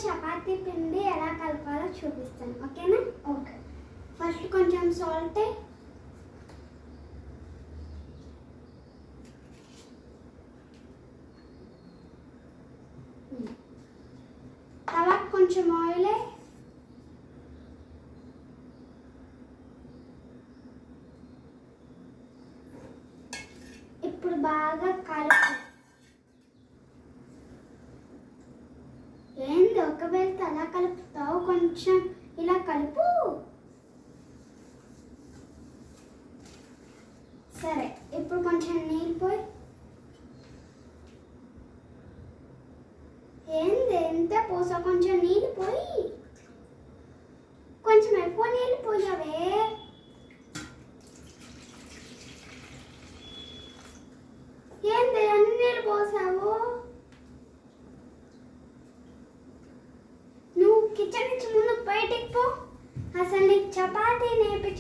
చపాతీ పిండి ఎలా కలపాలో చూపిస్తాను, ఓకేనా? ఓకే. ఫస్ట్ కొంచెం సాల్ట్, తర్వాత కొంచెం ఆయిల్, ఇప్పుడు బాగా కలుపు. ఏంది ఒకవేళ అలా కలుపుతావు, కొంచెం ఇలా కలుపు. సరే, ఇప్పుడు కొంచెం నీళ్ళు పోయి. ఏంది ఎంత పోసా, కొంచెం నీళ్ళు పోయి. కొంచెం ఎక్కువ నీళ్ళు పోయావే. ఏంది అన్ని నీళ్ళు పోసావు? నువ్వు కిచెన్ నుంచి ముందు బయటికి పో. అసలు నీకు చపాతీ నేర్పి